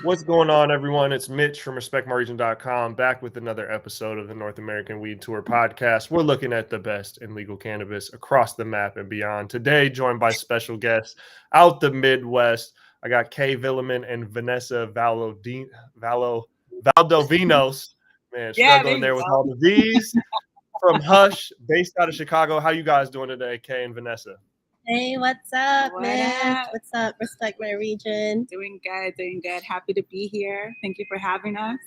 What's going on, everyone? It's Mitch from RespectMyRegion.com back with another episode of the North American Weed Tour podcast. We're looking at the best in legal cannabis across the map and beyond. Today, joined by special guests out the Midwest. I got Villamin and Vanessa Valdovinos. Man, Yeah, there struggling you there with go. all the V's. From Hush, based out of Chicago. How you guys doing today, Kay and Vanessa? Hey, what's up, What Mitch? up? What's up? Respect my region. Doing good, doing good. Happy to be here. Thank you for having us.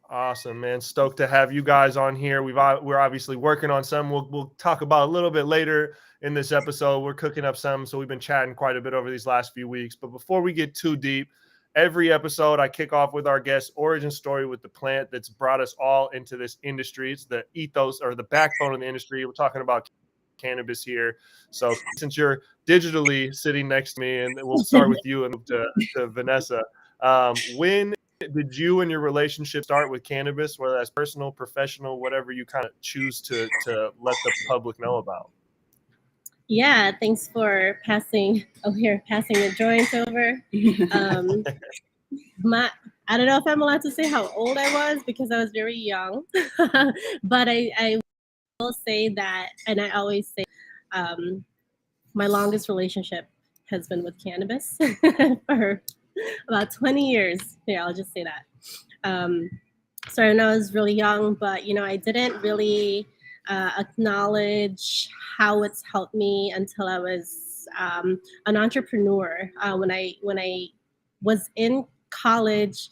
Awesome, man. Stoked to have you guys on here. We're obviously working on some. We'll talk about a little bit later in this episode. We're cooking up some, so we've been chatting quite a bit over these last few weeks. But before we get too deep, every episode I kick off with our guest origin story with the plant that's brought us all into this industry. It's the ethos or the backbone of the industry. We're talking about cannabis here. So since you're digitally sitting next to me, and we'll start with you and move to Vanessa. When did you and your relationship start with cannabis, whether that's personal, professional, whatever you kind of choose to let the public know about? Yeah, thanks for passing the joint over. I don't know if I'm allowed to say how old I was because I was very young, but I will say that, and I always say, my longest relationship has been with cannabis for about 20 years. Yeah, I'll just say that. So I know I was really young, but I didn't really acknowledge how it's helped me until I was an entrepreneur. When I was in college,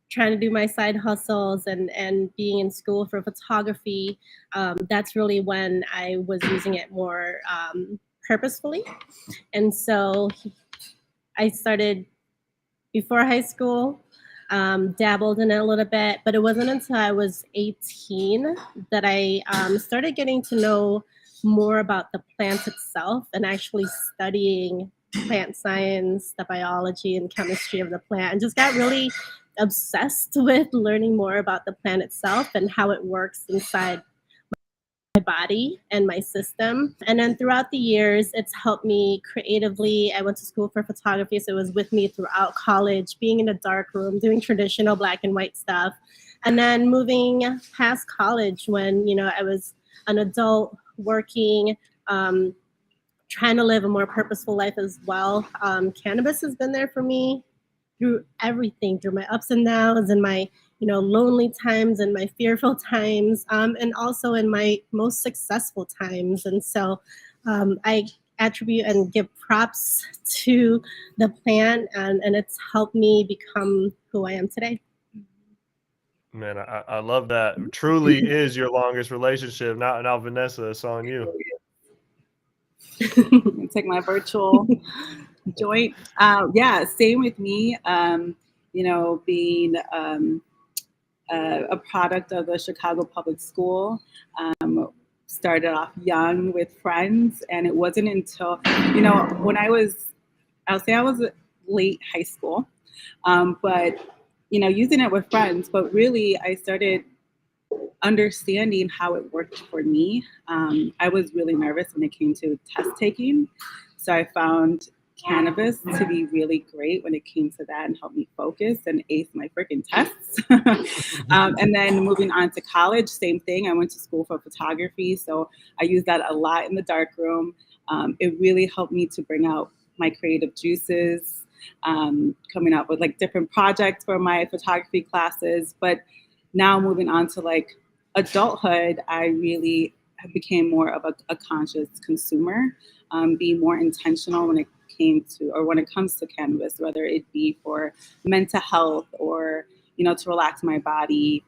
trying to do my side hustles and being in school for photography, that's really when I was using it more purposefully. And so I started before high school, dabbled in it a little bit, but it wasn't until I was 18 that I started getting to know more about the plant itself and actually studying plant science, the biology and chemistry of the plant, and just got really obsessed with learning more about the plant itself and how it works inside my body and my system. And then throughout the years, it's helped me creatively. I went to school for photography, so it was with me throughout college, being in a dark room, doing traditional black and white stuff. And then moving past college when, I was an adult working, trying to live a more purposeful life as well. Cannabis has been there for me through everything, through my ups and downs and my lonely times and my fearful times, and also in my most successful times. And so I attribute and give props to the plant, and it's helped me become who I am today. Man, I love that. It truly is your longest relationship. Now Vanessa, it's on you. Take my virtual joint. Yeah, same with me. Being a product of the Chicago Public School, started off young with friends, and it wasn't until when I'll say I was late high school, but using it with friends. But really, I started understanding how it worked for me. I was really nervous when it came to test taking, so I found cannabis to be really great when it came to that and helped me focus and ace my freaking tests. And then moving on to college, same thing. I went to school for photography, so I used that a lot in the darkroom. It really helped me to bring out my creative juices, coming up with different projects for my photography classes. But now moving on to adulthood, I really became more of a conscious consumer, being more intentional when it comes to cannabis, whether it be for mental health or to relax my body,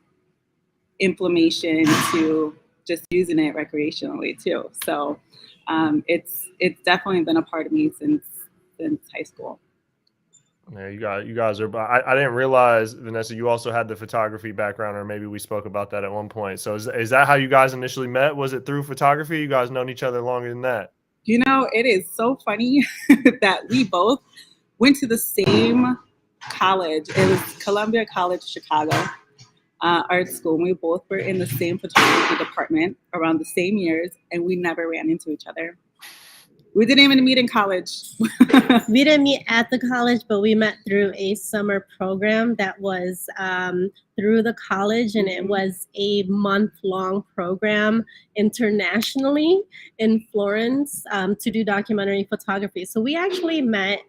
inflammation, to just using it recreationally too. So it's definitely been a part of me since high school. Yeah, you guys are. I didn't realize, Vanessa, you also had the photography background, or maybe we spoke about that at one point. So is that how you guys initially met? Was it through photography? You guys known each other longer than that? It is so funny that we both went to the same college. It was Columbia College, Chicago, art school. We both were in the same photography department around the same years, and we never ran into each other. We didn't even meet in college. We didn't meet at the college, but we met through a summer program that was through the college, and it was a month-long program internationally in Florence to do documentary photography. So we actually met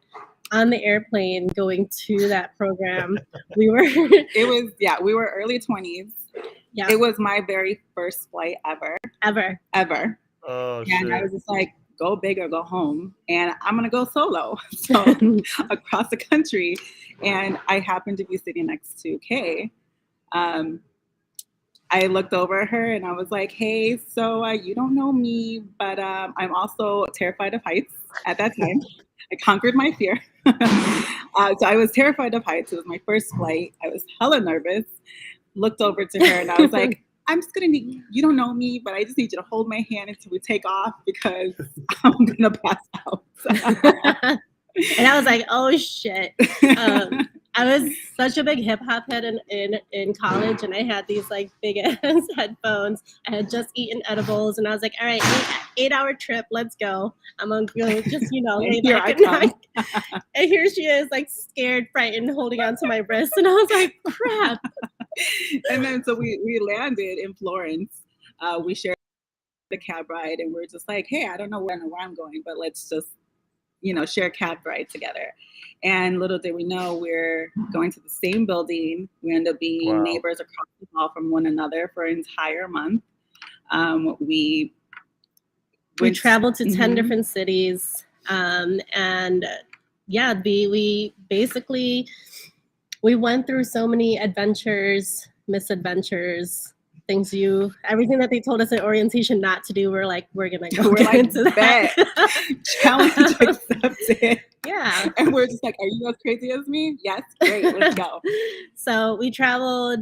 on the airplane going to that program. We were we were early 20s. Yeah. It was my very first flight ever. Oh, and shit. I was just like, go big or go home, and I'm gonna go solo. So across the country, and I happened to be sitting next to Kay. I looked over at her and I was like, hey, so you don't know me, but I'm also terrified of heights at that time. I conquered my fear. So I was terrified of heights. It was my first flight. I was hella nervous. Looked over to her and I was like, I'm just gonna need, you don't know me, but I just need you to hold my hand until we take off because I'm gonna pass out. And I was like, oh shit. I was such a big hip hop head in college, and I had these like big ass headphones. I had just eaten edibles, and I was like, all right, 8-hour trip, let's go. I'm gonna go just, lay back and and here she is, like scared, frightened, holding onto my wrist, and I was like, crap. And then so we landed in Florence. We shared the cab ride, and we're just like, hey, I don't know where I'm going, but let's just share a cab ride together. And little did we know we're going to the same building. We end up being neighbors across the hall from one another for an entire month. We traveled to 10 different cities. And yeah, we basically, we went through so many adventures, misadventures, everything that they told us at orientation not to do, we're like, we're gonna go into that. Challenge accepted. Yeah. And we're just like, are you as crazy as me? Yes, great, let's go. So we traveled,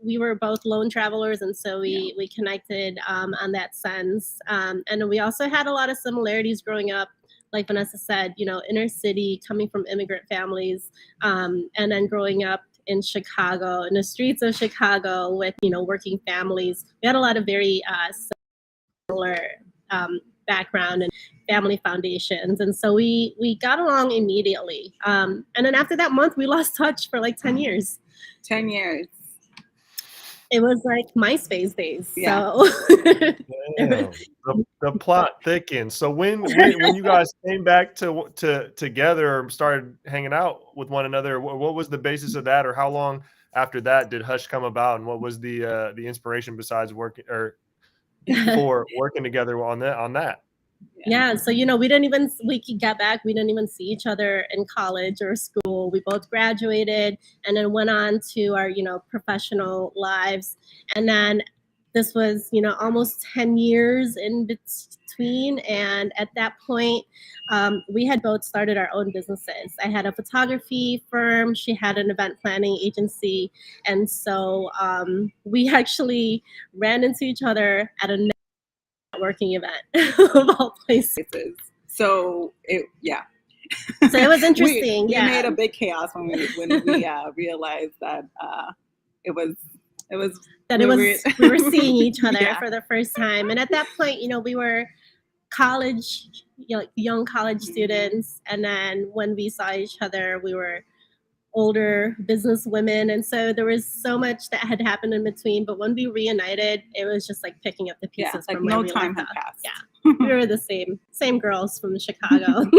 we were both lone travelers, and so we connected on that sense. And we also had a lot of similarities growing up. Like Vanessa said, inner city, coming from immigrant families, and then growing up in Chicago, in the streets of Chicago with, working families. We had a lot of very similar background and family foundations. And so we got along immediately. And then after that month, we lost touch for like 10 years. 10 years. It was like MySpace days. Yeah. So Damn. The plot thickens. So when you guys came back together or started hanging out with one another, what was the basis of that, or how long after that did Hush come about, and what was the inspiration besides working or for working together on that? Yeah, so we got back, we didn't even see each other in college or school. We both graduated and then went on to our professional lives, and then this was almost 10 years in between. And at that point, we had both started our own businesses. I had a photography firm, she had an event planning agency, and so we actually ran into each other at a networking event of all places. So it was interesting. We made a big chaos when we realized that we were seeing each other for the first time. And at that point, we were college, young college students, and then when we saw each other, we were older business women, and so there was so much that had happened in between. But when we reunited, it was just like picking up the pieces from where no we time left had off. passed. Yeah, we were the same girls from Chicago.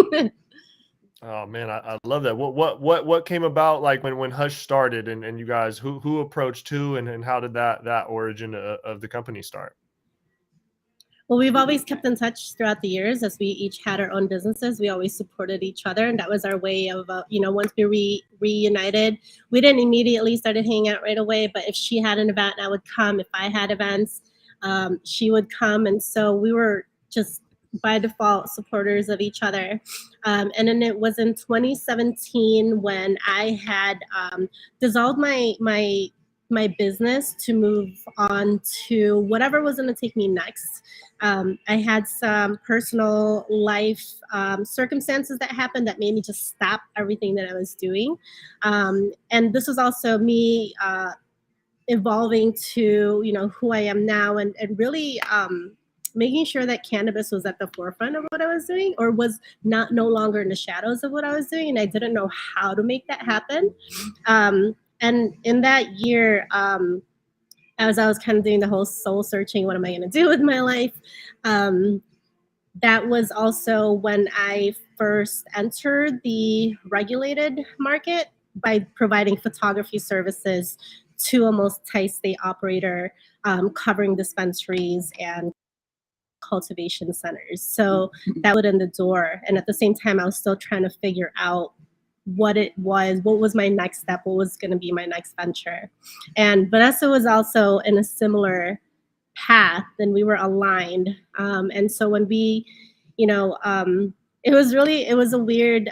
Oh man, I love that. What came about, like when Hush started, and you guys, who approached who, and how did that origin of the company start? Well, we've always kept in touch throughout the years as we each had our own businesses. We always supported each other, and that was our way of, once we reunited, we didn't immediately started hanging out right away. But if she had an event, I would come. If I had events, she would come, and so we were just by default supporters of each other. And then it was in 2017 when I had dissolved my business to move on to whatever was going to take me next. I had some personal life circumstances that happened that made me just stop everything that I was doing. And this was also me evolving to, who I am now, and really making sure that cannabis was at the forefront of what I was doing, or was no longer in the shadows of what I was doing, and I didn't know how to make that happen. And in that year, as I was kind of doing the whole soul searching, what am I going to do with my life? That was also when I first entered the regulated market by providing photography services to a multi-state operator, covering dispensaries and cultivation centers. So that would in the door. And at the same time, I was still trying to figure out what was my next step, what was going to be my next venture. And Vanessa was also in a similar path, and we were aligned. And so when we, it was a weird,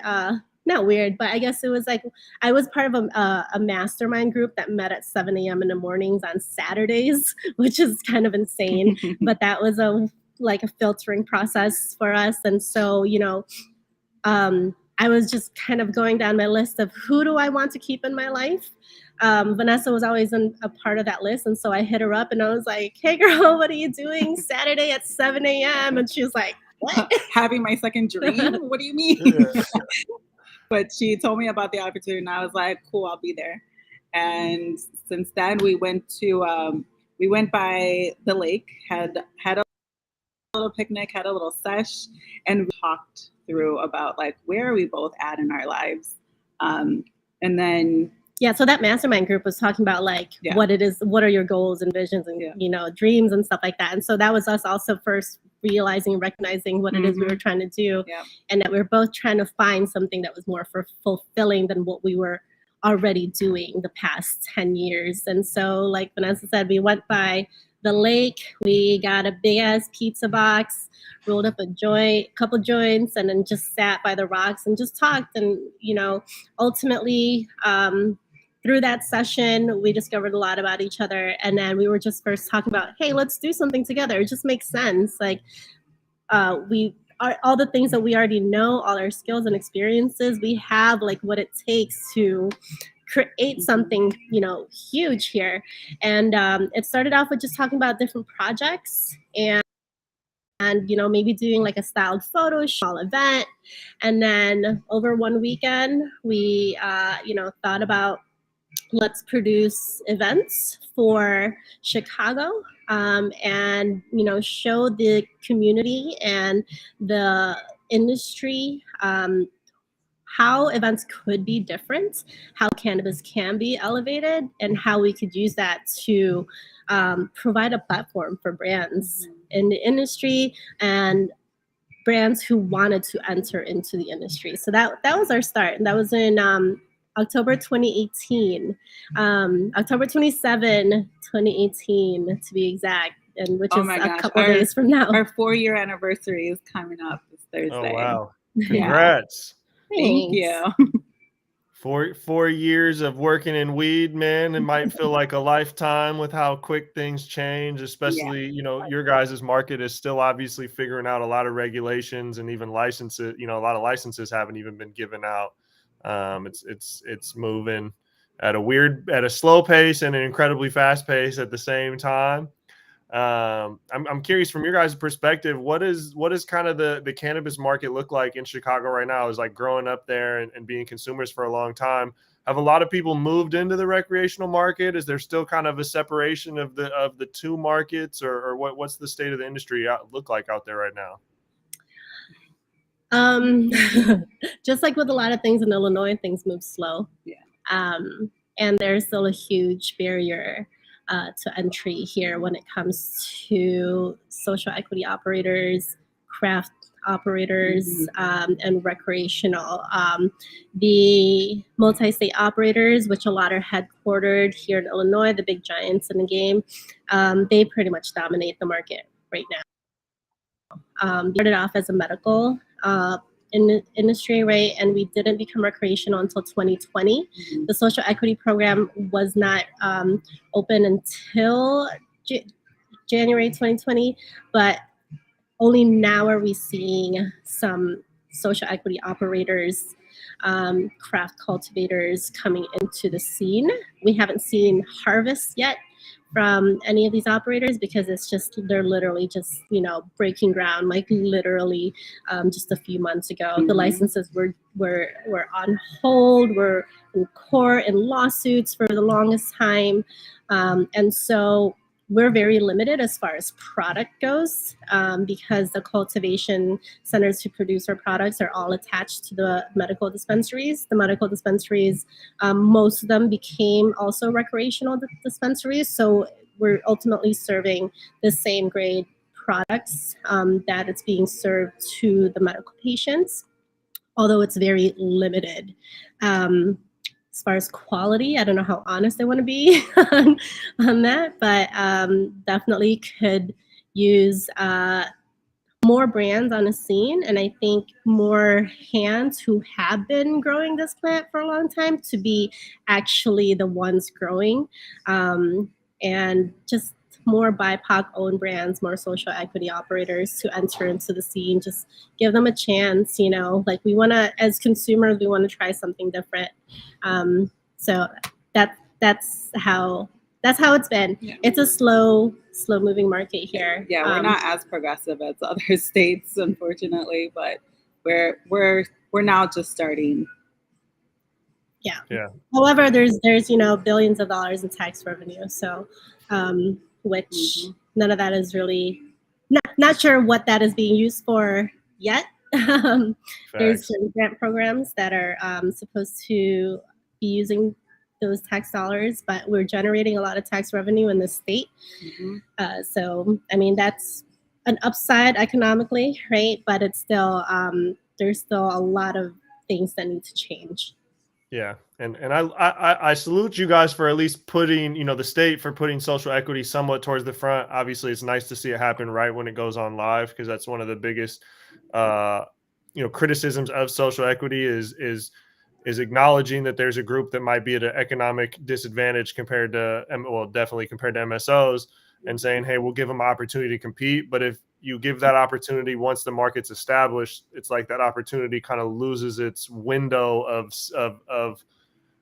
not weird, but I guess it was like I was part of a mastermind group that met at 7 a.m. in the mornings on Saturdays, which is kind of insane. But that was a filtering process for us. And so, I was just kind of going down my list of who do I want to keep in my life. Vanessa was always a part of that list. And so I hit her up and I was like, hey girl, what are you doing Saturday at 7 a.m.? And she was like, what? Having my second dream? What do you mean? Yeah. But she told me about the opportunity and I was like, cool, I'll be there. And since then we went by the lake, had a little picnic, had a little sesh, and we talked through about like where are we both at in our lives. And then so that mastermind group was talking about what it is, what are your goals and visions and dreams and stuff like that. And so that was us also first recognizing what it is we were trying to do, and that we were both trying to find something that was more fulfilling than what we were already doing the past 10 years. And so like Vanessa said, we went by the lake, we got a big ass pizza box, rolled up a couple joints, and then just sat by the rocks and just talked. And ultimately through that session we discovered a lot about each other. And then we were just first talking about, hey, let's do something together. It just makes sense. Like we are all the things that we already know, all our skills and experiences, we have like what it takes to create something huge here. And it started off with just talking about different projects and maybe doing like a styled photo small event. And then over one weekend we thought about, let's produce events for Chicago, and show the community and the industry how events could be different, how cannabis can be elevated, and how we could use that to provide a platform for brands in the industry and brands who wanted to enter into the industry. So that was our start. And that was in October 2018, October 27, 2018 to be exact, and which is a couple days from now. Our 4-year anniversary is coming up this Thursday. Oh, wow. Congrats. Thank you. 4 years of working in weed, man. It might feel like a lifetime with how quick things change, especially, your guys' market is still obviously figuring out a lot of regulations and even licenses. A lot of licenses haven't even been given out. It's moving at a slow pace and an incredibly fast pace at the same time. I'm curious from your guys' perspective, what is kind of the cannabis market look like in Chicago right now? Is like growing up there and being consumers for a long time. Have a lot of people moved into the recreational market? Is there still kind of a separation of the two markets, or what's the state of the industry look like out there right now? Just like with a lot of things in Illinois, things move slow. And there's still a huge barrier to entry here when it comes to social equity operators, craft operators, and recreational. The multi-state operators, which a lot are headquartered here in Illinois, the big giants in the game, they pretty much dominate the market right now. Started off as a medical in the industry, right? And we didn't become recreational until 2020. The social equity program was not open until January 2020, but only now are we seeing some social equity operators, craft cultivators coming into the scene. We haven't seen harvest yet, from any of these operators because they're literally just, you know, breaking ground, like literally just a few months ago. The licenses were on hold, were in court and lawsuits for the longest time. And so we're very limited as far as product goes because the cultivation centers to produce our products are all attached to the medical dispensaries. The medical dispensaries, most of them became also recreational dispensaries. So we're ultimately serving the same grade products that it's being served to the medical patients, although it's very limited. As far as quality, I don't know how honest I want to be on that, but definitely could use more brands on the scene, and I think more hands who have been growing this plant for a long time to be actually the ones growing, and just more BIPOC owned brands, more social equity operators to enter into the scene. Just give them a chance, you know, like we want to, as consumers, we want to try something different. So that's how it's been. Yeah. It's a slow moving market here. Yeah, we're not as progressive as other states, unfortunately, but we're now just starting. Yeah. However, there's you know, billions of dollars in tax revenue, so which none of that is really not sure what that is being used for yet. There's certain grant programs that are supposed to be using those tax dollars, but we're generating a lot of tax revenue in the state. So I mean, that's an upside economically, right? But it's still there's still a lot of things that need to change. Yeah. And I salute you guys for at least putting, you know, the state for putting social equity somewhat towards the front. Obviously, it's nice to see it happen right when it goes on live, because that's one of the biggest, you know, criticisms of social equity is acknowledging that there's a group that might be at an economic disadvantage compared to, well, definitely compared to MSOs, and saying, hey, we'll give them an opportunity to compete. But if you give that opportunity once the market's established, it's like that opportunity kind of loses its window of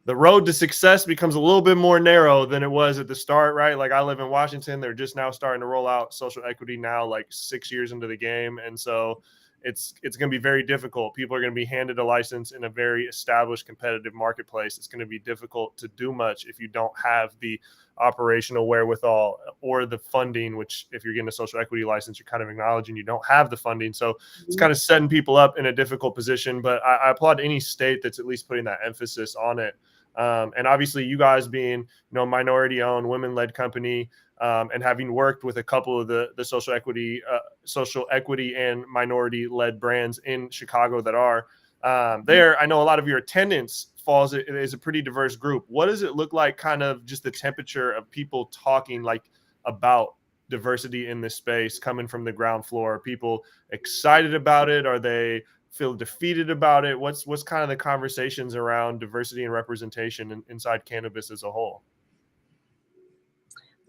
the road to success becomes a little bit more narrow than it was at the start, right? Like I live in Washington. They're just now starting to roll out social equity now, like 6 years into the game. And so it's going to be very difficult. People are going to be handed a license in a very established competitive marketplace. It's going to be difficult to do much if you don't have the operational wherewithal or the funding, which if you're getting a social equity license, you're kind of acknowledging you don't have the funding. So it's kind of setting people up in a difficult position, but I applaud any state that's at least putting that emphasis on it. And obviously you guys being, you know, minority owned, women led company, and having worked with a couple of the social equity and minority led brands in Chicago that are there. I know a lot of your attendance is a pretty diverse group. What does it look like, kind of just the temperature of people talking like about diversity in this space coming from the ground floor? Are people excited about it? Are they feel defeated about it? What's kind of the conversations around diversity and representation inside cannabis as a whole?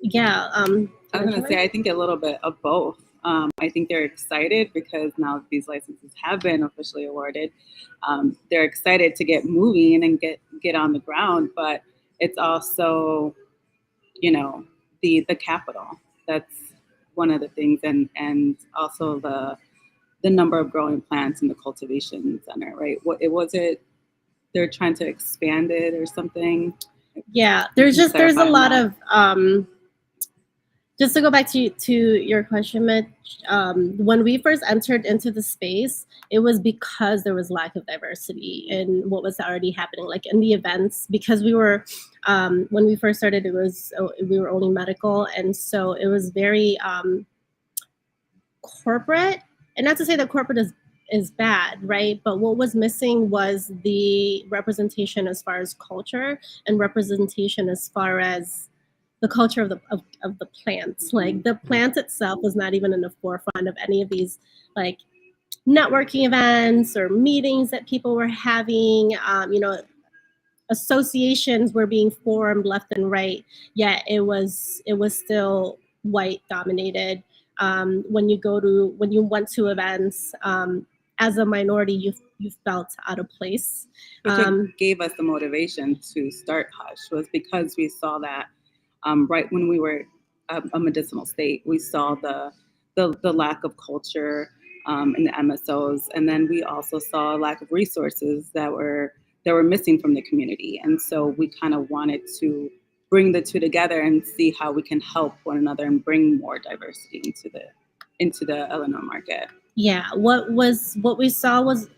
Yeah, I was going to say, I think a little bit of both. I think they're excited because now these licenses have been officially awarded. They're excited to get moving and get on the ground, but it's also, you know, the capital. That's one of the things, and also the number of growing plants in the cultivation center, right? They're trying to expand it or something? Yeah, there's a lot of just to go back to your question, Mitch, when we first entered into the space, it was because there was lack of diversity in what was already happening, like in the events, because we were, when we first started, we were only medical. And so it was very corporate, and not to say that corporate is bad, right? But what was missing was the representation as far as culture and representation as far as the culture of the plants. Like the plant itself was not even in the forefront of any of these like networking events or meetings that people were having. You know, associations were being formed left and right, yet it was still white dominated. When you went to events as a minority, you felt out of place. Which gave us the motivation to start Hush, was because we saw that right when we were a medicinal state. We saw the lack of culture in the MSOs, and then we also saw a lack of resources that were missing from the community. And so we kind of wanted to bring the two together and see how we can help one another and bring more diversity into the Illinois market. Yeah, what we saw was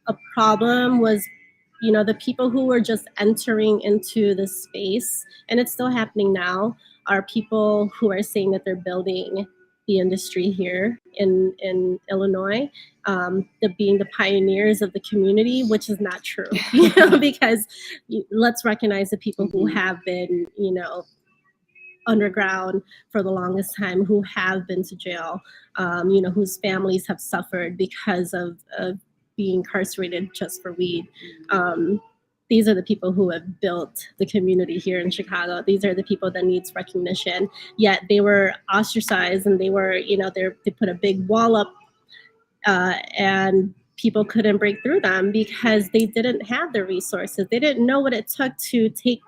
a problem was, you know, the people who were just entering into the space, and it's still happening now, are people who are saying that they're building the industry here in Illinois, being the pioneers of the community, which is not true, you know, because let's recognize the people who have been, you know, underground for the longest time, who have been to jail, you know, whose families have suffered because of being incarcerated just for weed. These are the people who have built the community here in Chicago. These are the people that needs recognition. Yet they were ostracized, and they were, you know, they put a big wall up, and people couldn't break through them because they didn't have the resources. They didn't know what it took to take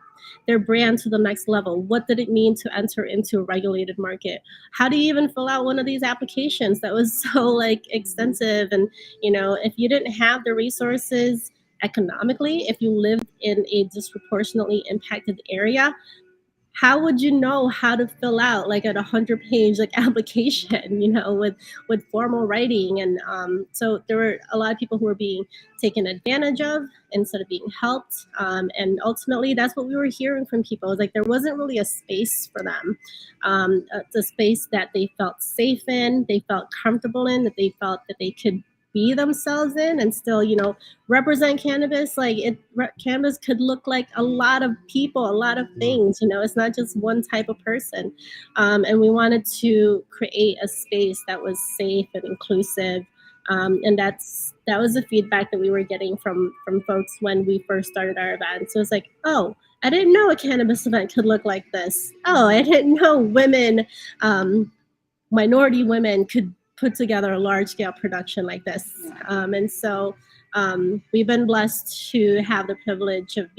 their brand to the next level. What did it mean to enter into a regulated market? How do you even fill out one of these applications that was so like extensive? And, you know, if you didn't have the resources economically, if you lived in a disproportionately impacted area, how would you know how to fill out like a 100-page like application, you know, with formal writing? And so there were a lot of people who were being taken advantage of instead of being helped. And ultimately, that's what we were hearing from people. It was like there wasn't really a space for them, a space that they felt safe in, they felt comfortable in, that they felt that they could be themselves in and still, you know, represent cannabis. Like cannabis could look like a lot of people, a lot of things, you know, it's not just one type of person. And we wanted to create a space that was safe and inclusive. And that was the feedback that we were getting from folks when we first started our event. So it's like, oh, I didn't know a cannabis event could look like this. Oh, I didn't know women, minority women could put together a large-scale production like this. And so we've been blessed to have the privilege of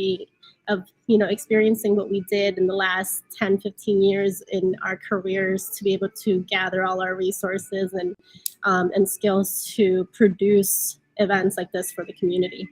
you know, experiencing what we did in the last 10, 15 years in our careers, to be able to gather all our resources and skills to produce events like this for the community.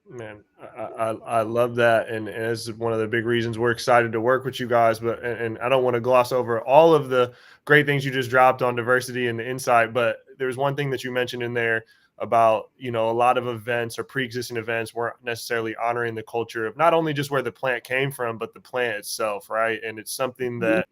Man, I love that, and it's one of the big reasons we're excited to work with you guys. But and I don't want to gloss over all of the great things you just dropped on diversity and the insight. But there's one thing that you mentioned in there about, you know, a lot of events or pre-existing events weren't necessarily honoring the culture of not only just where the plant came from, but the plant itself, right? And it's something that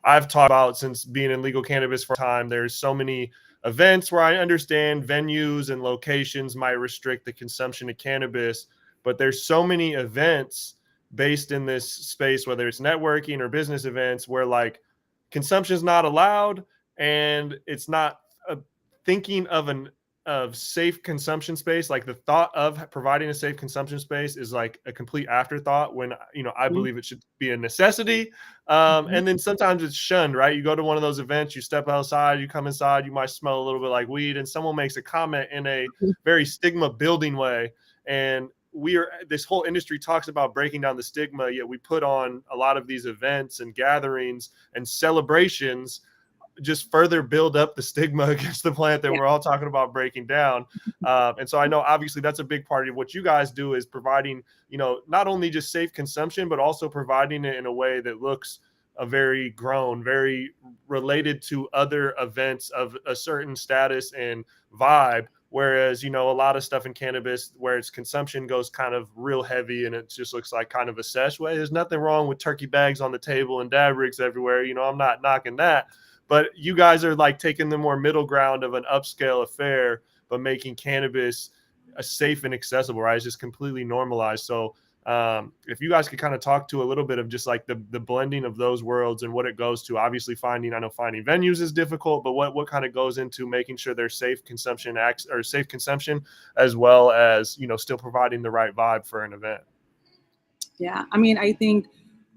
I've talked about since being in legal cannabis for a time. There's so many events where I understand venues and locations might restrict the consumption of cannabis, but there's so many events based in this space, whether it's networking or business events, where like consumption is not allowed, and it's not thinking of safe consumption space. Like the thought of providing a safe consumption space is like a complete afterthought, when, you know, I believe it should be a necessity. And then sometimes it's shunned, right? You go to one of those events, you step outside, you come inside, you might smell a little bit like weed, and someone makes a comment in a very stigma building way. And this whole industry talks about breaking down the stigma, yet we put on a lot of these events and gatherings and celebrations just further build up the stigma against the plant that we're all talking about breaking down. And so I know obviously that's a big part of what you guys do, is providing, you know, not only just safe consumption, but also providing it in a way that looks very grown, very related to other events of a certain status and vibe. Whereas, you know, a lot of stuff in cannabis where its consumption goes kind of real heavy and it just looks like kind of a sesh way. There's nothing wrong with turkey bags on the table and dab rigs everywhere. You know, I'm not knocking that. But you guys are like taking the more middle ground of an upscale affair, but making cannabis safe and accessible, right? It's just completely normalized. So if you guys could kind of talk to a little bit of just like the blending of those worlds and what it goes to, obviously I know finding venues is difficult, but what kind of goes into making sure there's safe consumption as well as, you know, still providing the right vibe for an event. Yeah, I mean, I think,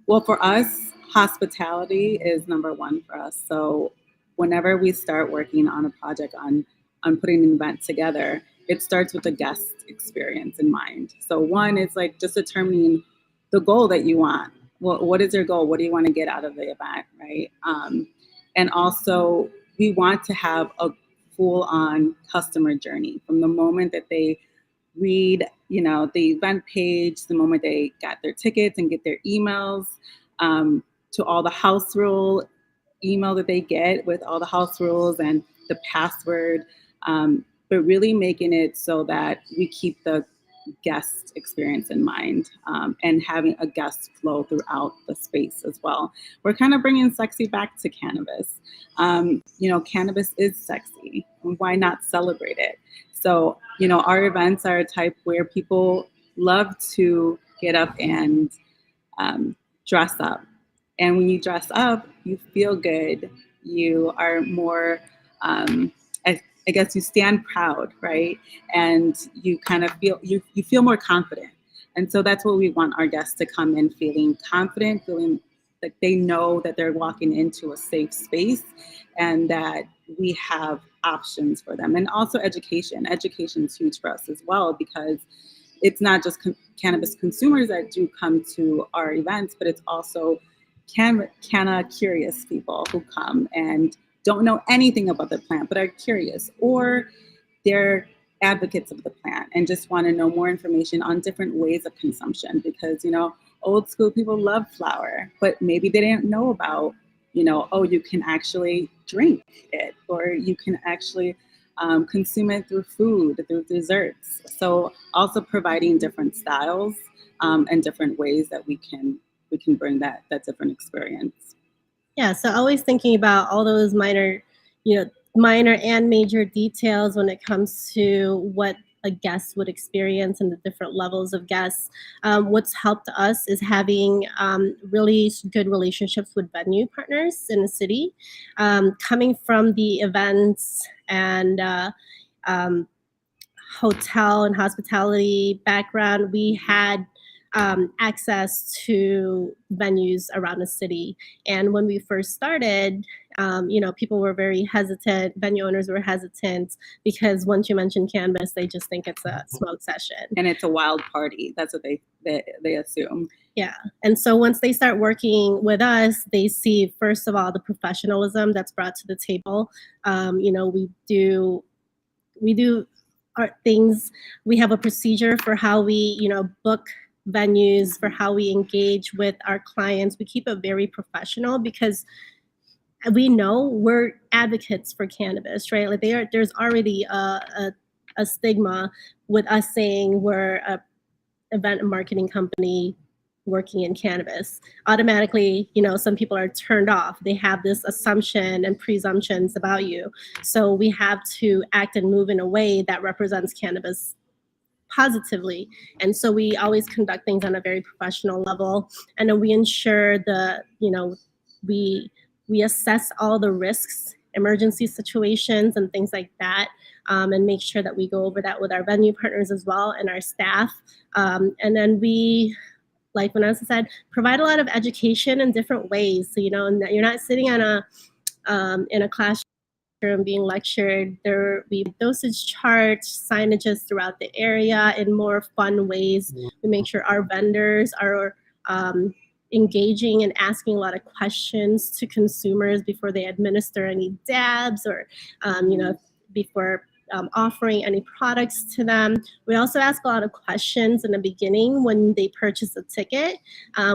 well, for us, hospitality is number one for us. So whenever we start working on a project, on putting an event together, it starts with the guest experience in mind. So one is like just determining the goal that you want. what is your goal? What do you want to get out of the event, right? And also, we want to have a full-on customer journey from the moment that they read, the event page, the moment they got their tickets and get their emails, to all the house rule email that they get with all the house rules and the password, but really making it so that we keep the guest experience in mind, and having a guest flow throughout the space as well. We're kind of bringing sexy back to cannabis. Cannabis is sexy. Why not celebrate it? So, our events are a type where people love to get up and dress up. And when you dress up, you feel good. You are more, I guess you stand proud, right? And you kind of feel, you feel more confident. And so that's what we want our guests to come in feeling confident, feeling like they know that they're walking into a safe space and that we have options for them. And also education. Education is huge for us as well, because it's not just cannabis consumers that do come to our events, but it's also canna curious people who come and don't know anything about the plant, but are curious, or they're advocates of the plant and just want to know more information on different ways of consumption. Because, old school people love flower, but maybe they didn't know about, you can actually drink it, or you can actually consume it through food, through desserts. So also providing different styles and different ways that we can bring that different experience. Yeah, so always thinking about all those minor and major details when it comes to what a guest would experience and the different levels of guests. What's helped us is having really good relationships with venue partners in the city. Coming from the events and hotel and hospitality background, we had access to venues around the city. And when we first started, people were very hesitant. Venue owners were hesitant because once you mention cannabis, they just think it's a smoke session. And it's a wild party. That's what they assume. Yeah. And so once they start working with us, they see, first of all, the professionalism that's brought to the table. We do our things. We have a procedure for how we, book venues, for how we engage with our clients. We keep it very professional because we know we're advocates for cannabis, right? Like there's already a stigma with us saying we're a event and marketing company working in cannabis. Automatically, some people are turned off. They have this assumption and presumptions about you. So we have to act and move in a way that represents cannabis positively. And so we always conduct things on a very professional level. And then we ensure we assess all the risks, emergency situations and things like that, and make sure that we go over that with our venue partners as well and our staff. And then we, like Vanessa said, provide a lot of education in different ways. So, you're not sitting on in a classroom being lectured. We have dosage charts, signages throughout the area in more fun ways. We make sure our vendors are engaging and asking a lot of questions to consumers before they administer any dabs or, before offering any products to them. We also ask a lot of questions in the beginning when they purchase a ticket.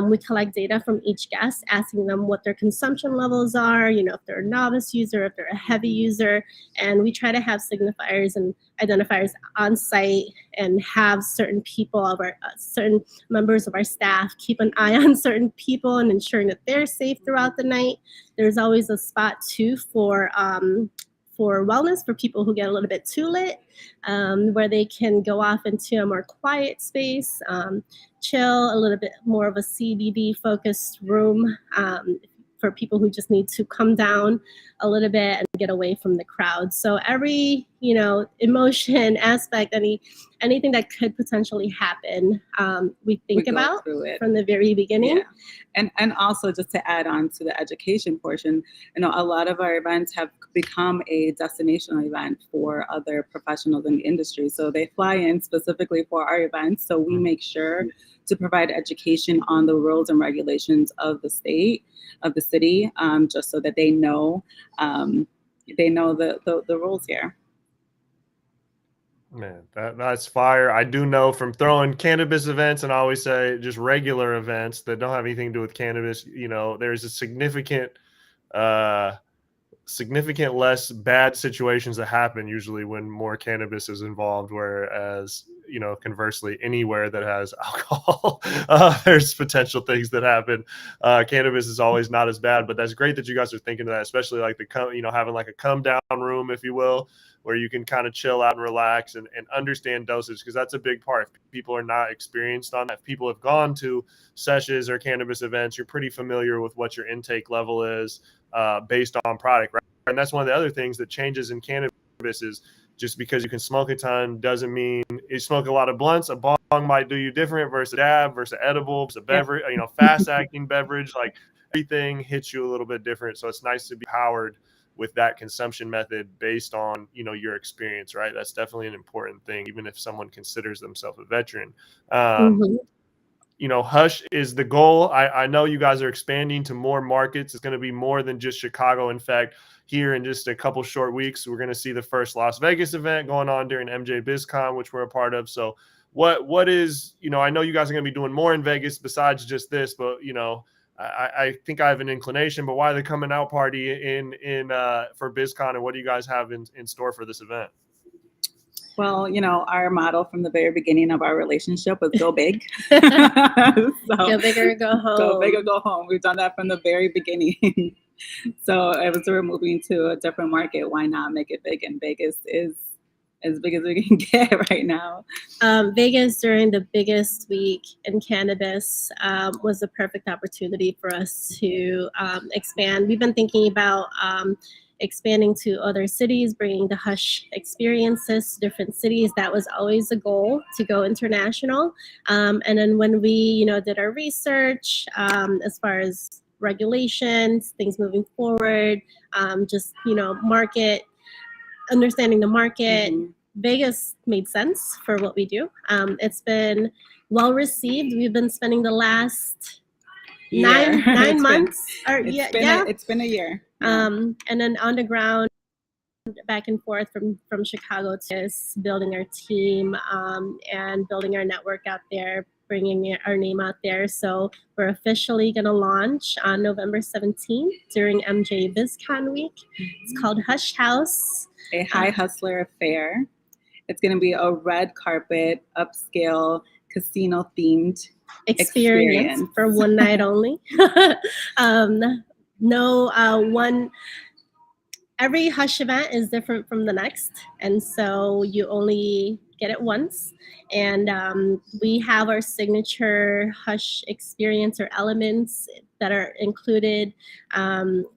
We collect data from each guest, asking them what their consumption levels are, if they're a novice user, if they're a heavy user, and we try to have signifiers and identifiers on site and have certain people of our certain members of our staff keep an eye on certain people and ensuring that they're safe throughout the night. There's always a spot too for wellness for people who get a little bit too lit, where they can go off into a more quiet space, chill, a little bit more of a CBD focused room for people who just need to come down a little bit and get away from the crowd. So every, emotion aspect, anything that could potentially happen, we think about from the very beginning. Yeah. And also just to add on to the education portion, a lot of our events have become a destination event for other professionals in the industry. So they fly in specifically for our events. So we make sure to provide education on the rules and regulations of the state, of the city, just so that they know the rules here. Man, that's fire. I do know from throwing cannabis events, and I always say just regular events that don't have anything to do with cannabis, you know, there's a significant less bad situations that happen usually when more cannabis is involved, whereas, you know, conversely, anywhere that has alcohol, there's potential things that happen. Cannabis is always not as bad, but that's great that you guys are thinking of that, especially like having like a come down room, if you will, where you can kind of chill out and relax and understand dosage, because that's a big part. If people are not experienced on that, if people have gone to sessions or cannabis events, you're pretty familiar with what your intake level is based on product, right? And that's one of the other things that changes in cannabis is just because you can smoke a ton doesn't mean you smoke a lot of blunts. A bong might do you different versus a dab versus edible, versus a beverage, you know, fast acting beverage, like everything hits you a little bit different. So it's nice to be powered with that consumption method based on, you know, your experience, right? That's definitely an important thing, even if someone considers themselves a veteran. You know, Hush is the goal. I know you guys are expanding to more markets. It's going to be more than just Chicago. In fact, here in just a couple short weeks, we're going to see the first Las Vegas event going on during MJ Biz Con, which we're a part of. So what is, you know, I know you guys are going to be doing more in Vegas besides just this, but, you know, I think I have an inclination, but why the coming out party for BizCon, and what do you guys have in store for this event? Well, you know, our motto from the very beginning of our relationship was go big. So, go big or go home. Go big or go home. We've done that from the very beginning. So as we're moving to a different market, why not make it big? And Vegas is as big as we can get right now. Vegas during the biggest week in cannabis was a perfect opportunity for us to expand. We've been thinking about expanding to other cities, bringing the Hush experiences to different cities. That was always a goal, to go international. And then when we, you know, did our research as far as regulations, things moving forward, just, you know, understanding the market, Vegas made sense for what we do. It's been well received. We've been spending the last nine months. It's been a year. And then on the ground, back and forth from Chicago to building our team and building our network out there, bringing our name out there. So we're officially going to launch on November 17th during MJ Biz Con week. It's called Hush House. A high hustler affair. It's going to be a red carpet, upscale, casino-themed experience for one night only. Every Hush event is different from the next, and so you only get it once. And we have our signature Hush experience or elements that are included,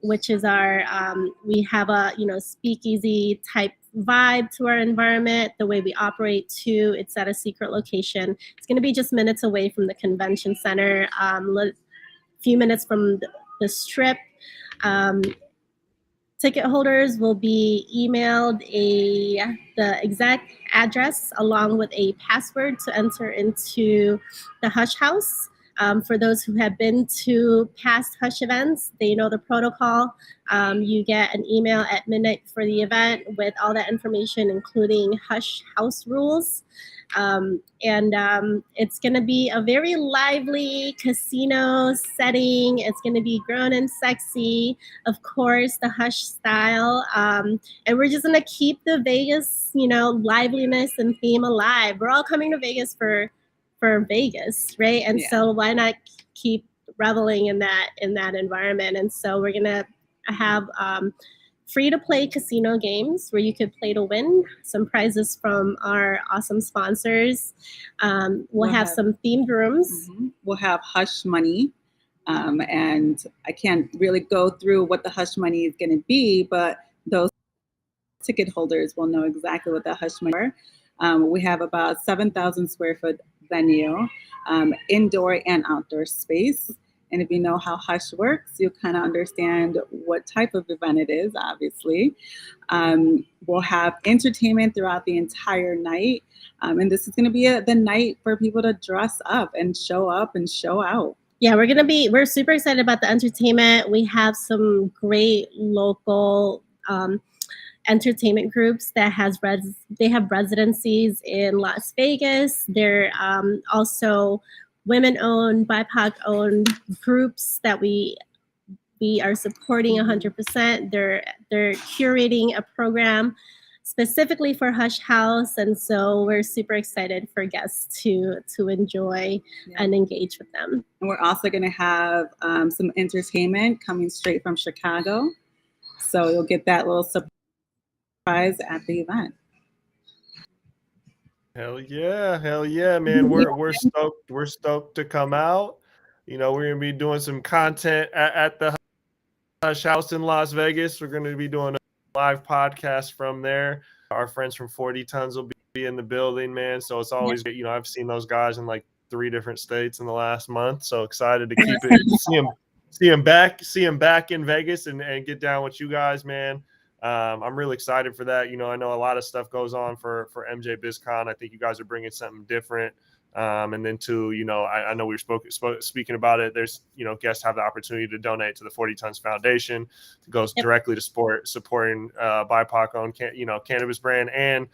which is we have a, you know, speakeasy type vibe to our environment. The way we operate too, it's at a secret location. It's going to be just minutes away from the convention center, a few minutes from the strip. Ticket holders will be emailed the exact address along with a password to enter into the Hush House. For those who have been to past Hush events, they know the protocol. You get an email at midnight for the event with all that information, including Hush House rules. It's going to be a very lively casino setting. It's going to be grown and sexy, of course, the Hush style. And we're just going to keep the Vegas, you know, liveliness and theme alive. We're all coming to Vegas for Vegas, right? And so why not keep reveling in that environment? And so we're going to have free-to-play casino games where you could play to win, some prizes from our awesome sponsors. We'll have some themed rooms. We'll have Hush money. And I can't really go through what the Hush money is going to be, but those ticket holders will know exactly what the Hush money are. We have about 7,000 square foot venue, indoor and outdoor space. And if you know how Hush works, you'll kind of understand what type of event it is, obviously. We'll have entertainment throughout the entire night. And this is going to be the night for people to dress up and show out. Yeah, we're super excited about the entertainment. We have some great local entertainment groups that they have residencies in Las Vegas. They're also women-owned, BIPOC-owned groups that we are supporting 100%. They're curating a program specifically for Hush House, and so we're super excited for guests to enjoy and engage with them. And we're also going to have some entertainment coming straight from Chicago, so you'll get that little surprise at the event. Hell yeah, man. We're stoked to come out. You know, we're gonna be doing some content at the Hush House in Las Vegas. We're gonna be doing a live podcast from there. Our friends from 40 Tons will be in the building, man. So it's always good. You know, I've seen those guys in like 3 different states in the last month. So excited to keep it, see him back in Vegas and get down with you guys, man. I'm really excited for that. You know, I know a lot of stuff goes on for MJ Biz Con. I think you guys are bringing something different. And then too, you know, I know we were speaking about it. There's, you know, guests have the opportunity to donate to the 40 Tons Foundation. It goes directly to supporting BIPOC-owned, cannabis brand and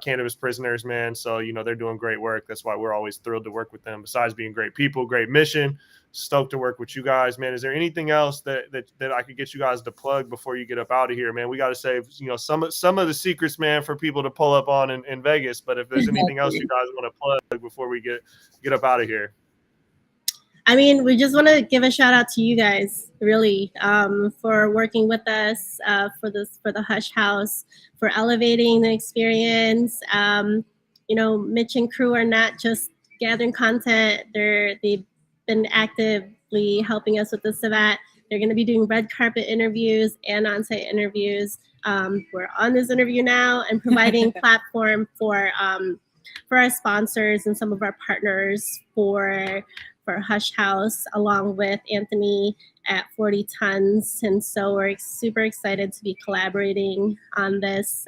cannabis prisoners, man. So, you know, they're doing great work. That's why we're always thrilled to work with them. Besides being great people, great mission, stoked to work with you guys, man. Is there anything else that I could get you guys to plug before you get up out of here, man? We got to save, you know, some of the secrets, man, for people to pull up on in Vegas. But if there's anything else you guys want to plug before we get up out of here. I mean, we just want to give a shout out to you guys, really, for working with us, for the Hush House, for elevating the experience. You know, Mitch and crew are not just gathering content; they've been actively helping us with this event. They're going to be doing red carpet interviews and on-site interviews. We're on this interview now and providing platform for our sponsors and some of our partners for Hush House, along with Anthony at 40 Tons. And so we're super excited to be collaborating on this.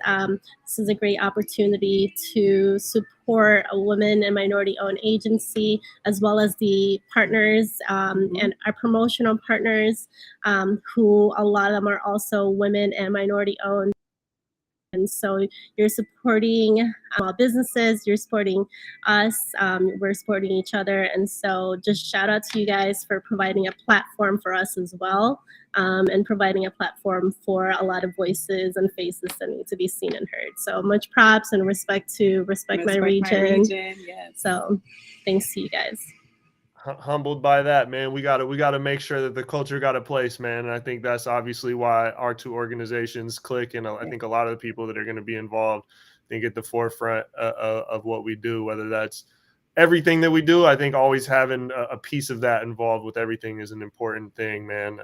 This is a great opportunity to support a women and minority-owned agency, as well as the partners and our promotional partners, who a lot of them are also women and minority-owned. And so you're supporting small businesses, you're supporting us, we're supporting each other. And so just shout out to you guys for providing a platform for us as well, and providing a platform for a lot of voices and faces that need to be seen and heard. So much props and respect my region. Yes. So thanks to you guys. Humbled by that, man. We got to make sure that the culture got a place, man. And I think that's obviously why our 2 organizations click. And I think a lot of the people that are going to be involved think at the forefront of what we do, whether that's everything that we do. I think always having a piece of that involved with everything is an important thing, man,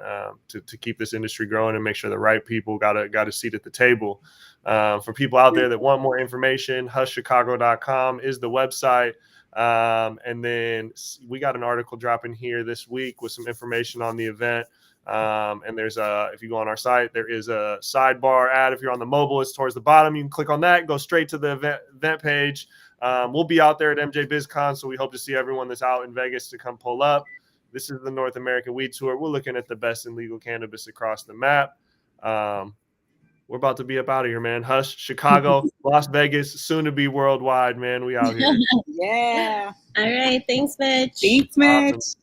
to keep this industry growing and make sure the right people got a seat at the table. For people out there that want more information, hushchicago.com is the website. And then we got an article dropping here this week with some information on the event. And there's if you go on our site, there is a sidebar ad. If you're on the mobile, it's towards the bottom. You can click on that, go straight to the event page. We'll be out there at MJ Biz Con, so we hope to see everyone that's out in Vegas to come pull up. This is the North American Weed Tour. We're looking at the best in legal cannabis across the map. We're about to be up out of here, man. Hush, Chicago, Las Vegas, soon to be worldwide, man. We out here. Yeah. All right. Thanks, Mitch. Thanks, Mitch. Awesome.